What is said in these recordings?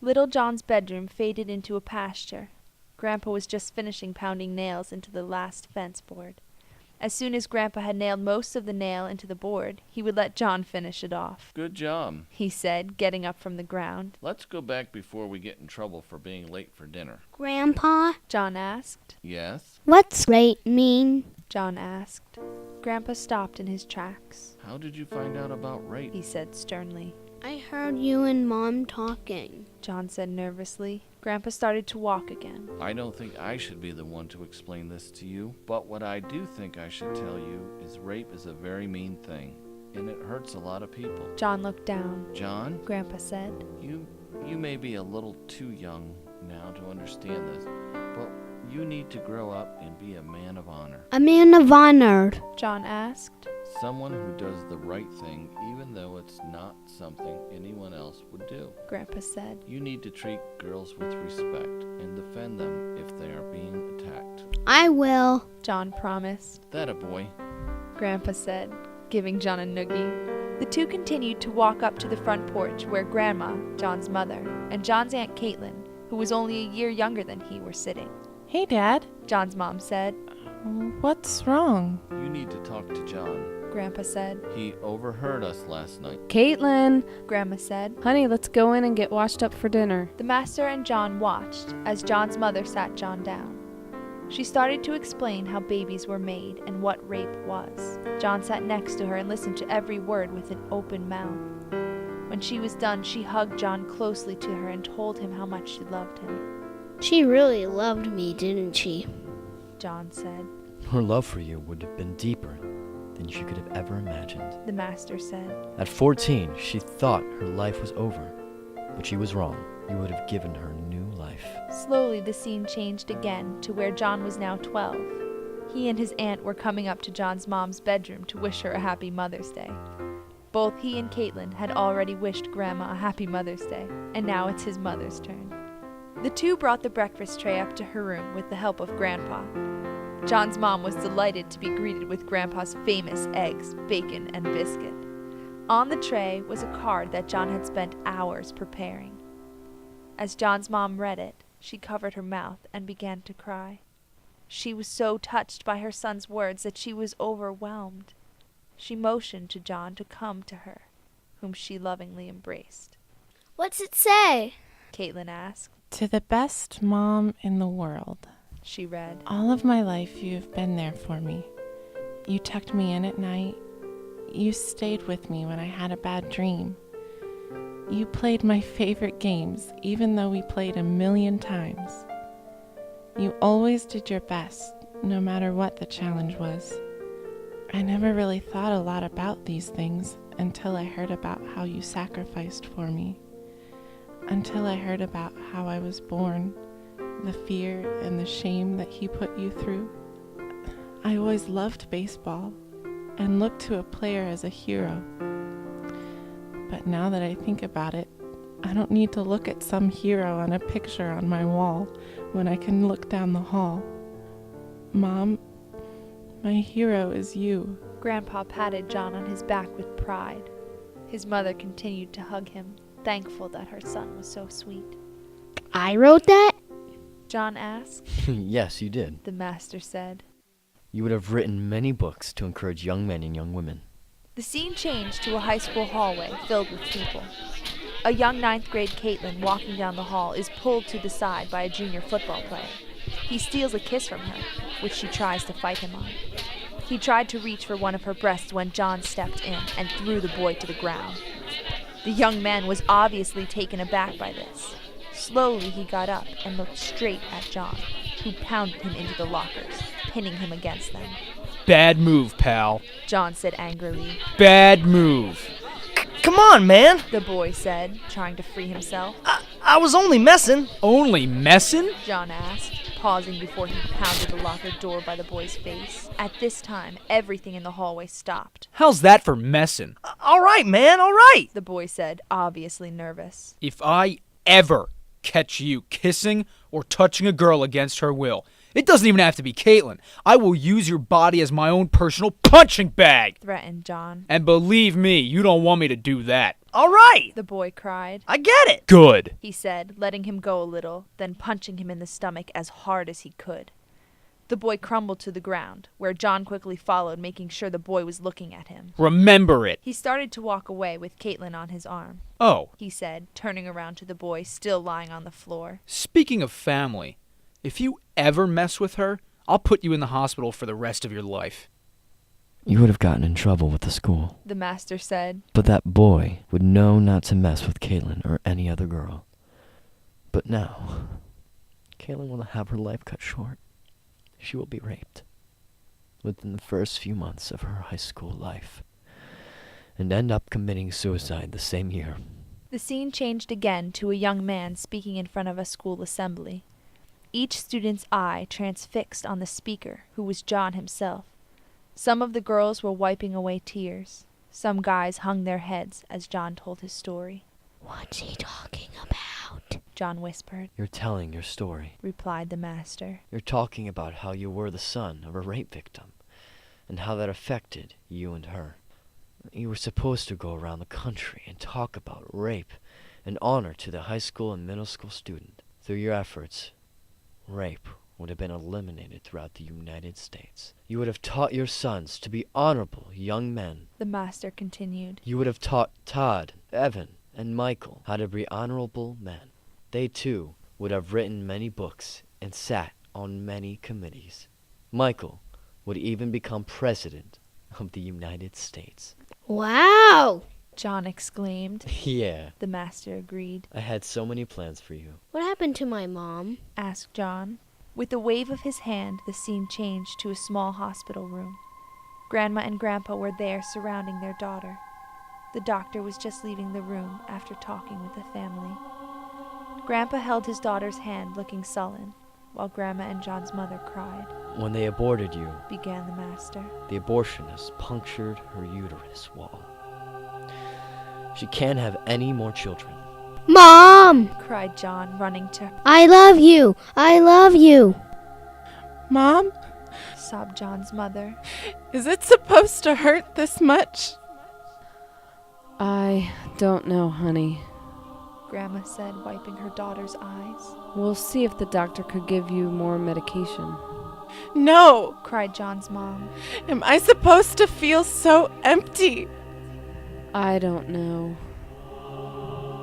Little John's bedroom faded into a pasture. Grandpa was just finishing pounding nails into the last fence board. As soon as Grandpa had nailed most of the nail into the board, he would let John finish it off. Good job, he said, getting up from the ground. Let's go back before we get in trouble for being late for dinner. Grandpa? John asked. Yes? What's late mean? John asked. Grandpa stopped in his tracks. How did you find out about rape? He said sternly. I heard you and Mom talking. John said nervously. Grandpa started to walk again. I don't think I should be the one to explain this to you, but what I do think I should tell you is rape is a very mean thing, and it hurts a lot of people. John looked down. John? Grandpa said. You may be a little too young now to understand this, but you need to grow up and be a man of honor. A man of honor? John asked. Someone who does the right thing even though it's not something anyone else would do. Grandpa said. You need to treat girls with respect and defend them if they are being attacked. I will, John promised. That a boy, Grandpa said, giving John a noogie. The two continued to walk up to the front porch where Grandma, John's mother, and John's Aunt Caitlin, who was only a year younger than he, were sitting. Hey, Dad. John's mom said. What's wrong? you need to talk to John. Grandpa said. He overheard us last night. Caitlin! Grandma said. Honey, let's go in and get washed up for dinner. The master and John watched as John's mother sat John down. She started to explain how babies were made and what rape was. John sat next to her and listened to every word with an open mouth. When she was done, she hugged John closely to her and told him how much she loved him. She really loved me, didn't she? John said. Her love for you would have been deeper than she could have ever imagined. The master said. At 14, she thought her life was over, but she was wrong. You would have given her new life. Slowly the scene changed again to where John was now 12. He and his aunt were coming up to John's mom's bedroom to wish her a happy Mother's Day. Both he and Caitlin had already wished Grandma a happy Mother's Day, and now it's his mother's turn. The two brought the breakfast tray up to her room with the help of Grandpa. John's mom was delighted to be greeted with Grandpa's famous eggs, bacon, and biscuit. On the tray was a card that John had spent hours preparing. As John's mom read it, she covered her mouth and began to cry. She was so touched by her son's words that she was overwhelmed. She motioned to John to come to her, whom she lovingly embraced. What's it say? Caitlin asked. To the best mom in the world. She read. All of my life you have been there for me. You tucked me in at night. You stayed with me when I had a bad dream. You played my favorite games, even though we played 1,000,000 times. You always did your best, no matter what the challenge was. I never really thought a lot about these things until I heard about how you sacrificed for me. Until I heard about how I was born, the fear and the shame that he put you through. I always loved baseball and looked to a player as a hero. But now that I think about it, I don't need to look at some hero on a picture on my wall when I can look down the hall. Mom, my hero is you. Grandpa patted John on his back with pride. His mother continued to hug him, thankful that her son was so sweet. I wrote that? John asked. Yes, you did. The master said. You would have written many books to encourage young men and young women. The scene changed to a high school hallway filled with people. A young 9th grade Caitlin walking down the hall is pulled to the side by a junior football player. He steals a kiss from her, which she tries to fight him on. He tried to reach for one of her breasts when John stepped in and threw the boy to the ground. The young man was obviously taken aback by this. Slowly he got up and looked straight at John, who pounded him into the lockers, pinning him against them. Bad move, pal. John said angrily. Bad move. Come on, man. The boy said, trying to free himself. I was only messing. Only messin'? John asked, pausing before he pounded the locker door by the boy's face. At this time, everything in the hallway stopped. How's that for messin'? All right, man, all right. The boy said, obviously nervous. If I ever catch you kissing or touching a girl against her will, it doesn't even have to be Caitlin. I will use your body as my own personal punching bag. Threatened John. And believe me, you don't want me to do that. All right. the boy cried. I get it. Good. He said, letting him go a little, then punching him in the stomach as hard as he could. The boy crumbled to the ground, where John quickly followed, making sure the boy was looking at him. Remember it. He started to walk away with Keitel on his arm. Oh, He said, turning around to the boy still lying on the floor. speaking of family, if you ever mess with her, I'll put you in the hospital for the rest of your life. You would have gotten in trouble with the school. The master said. But that boy would know not to mess with Caitlin or any other girl. But now, Caitlin will have her life cut short. She will be raped within the first few months of her high school life and end up committing suicide the same year. The scene changed again to a young man speaking in front of a school assembly. Each student's eye transfixed on the speaker, who was John himself. Some of the girls were wiping away tears. Some guys hung their heads as John told his story. What's he talking about? John whispered, You're telling your story. replied the master. You're talking about how you were the son of a rape victim and how that affected you and her. You were supposed to go around the country and talk about rape and honor to the high school and middle school student. Through your efforts, rape would have been eliminated throughout the United States. You would have taught your sons to be honorable young men. The master continued. You would have taught Todd, Evan, and Michael how to be honorable men. They too would have written many books and sat on many committees. Michael would even become president of the United States. Wow! John exclaimed. Yeah, The master agreed. I had so many plans for you. What happened to my mom? Asked John. With a wave of his hand, the scene changed to a small hospital room. Grandma and Grandpa were there surrounding their daughter. The doctor was just leaving the room after talking with the family. Grandpa held his daughter's hand, looking sullen, while Grandma and John's mother cried. When they aborted you, Began the master. the abortionist punctured her uterus wall. She can't have any more children. Mom! Cried John, running to her. I love you! I love you! Mom, Sobbed John's mother. is it supposed to hurt this much? I don't know, honey. Grandma said, wiping her daughter's eyes. We'll see if the doctor could give you more medication. No! Cried John's mom. Am I supposed to feel so empty? I don't know.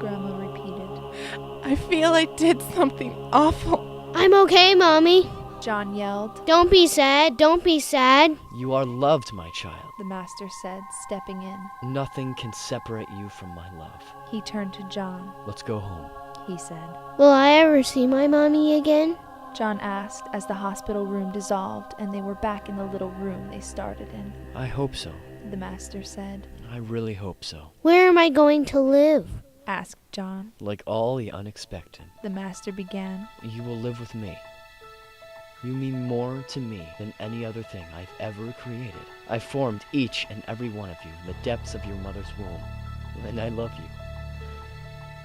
Grandma repeated. I feel I did something awful. I'm okay, Mommy. John yelled. Don't be sad. Don't be sad. You are loved, my child. The master said, stepping in. Nothing can separate you from my love. He turned to John. Let's go home. He said. Will I ever see my mommy again? John asked as the hospital room dissolved and they were back in the little room they started in. I hope so. The master said. I really hope so. Where am I going to live? Asked John. Like all the unexpected, The master began. you will live with me. You mean more to me than any other thing I've ever created. I formed each and every one of you in the depths of your mother's womb, and I love you.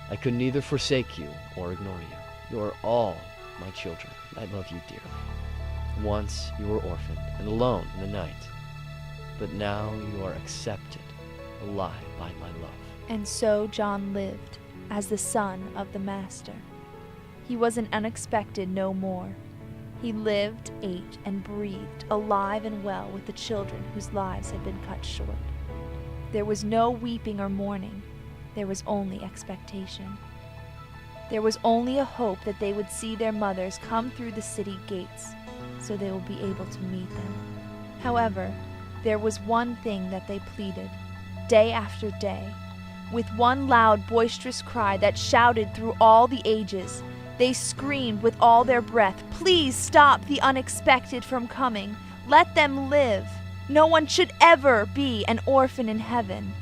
I could neither forsake you or ignore you. You are all my children. I love you dearly. Once you were orphaned and alone in the night, but now you are accepted, alive by my love. And so John lived as the son of the master. He was an unexpected no more. He lived, ate, and breathed, alive and well with the children whose lives had been cut short. There was no weeping or mourning. There was only expectation. There was only a hope that they would see their mothers come through the city gates, so they would be able to meet them. However, there was one thing that they pleaded, day after day, with one loud, boisterous cry that shouted through all the ages. They screamed with all their breath, "Please stop the unexpected from coming. Let them live. No one should ever be an orphan in heaven."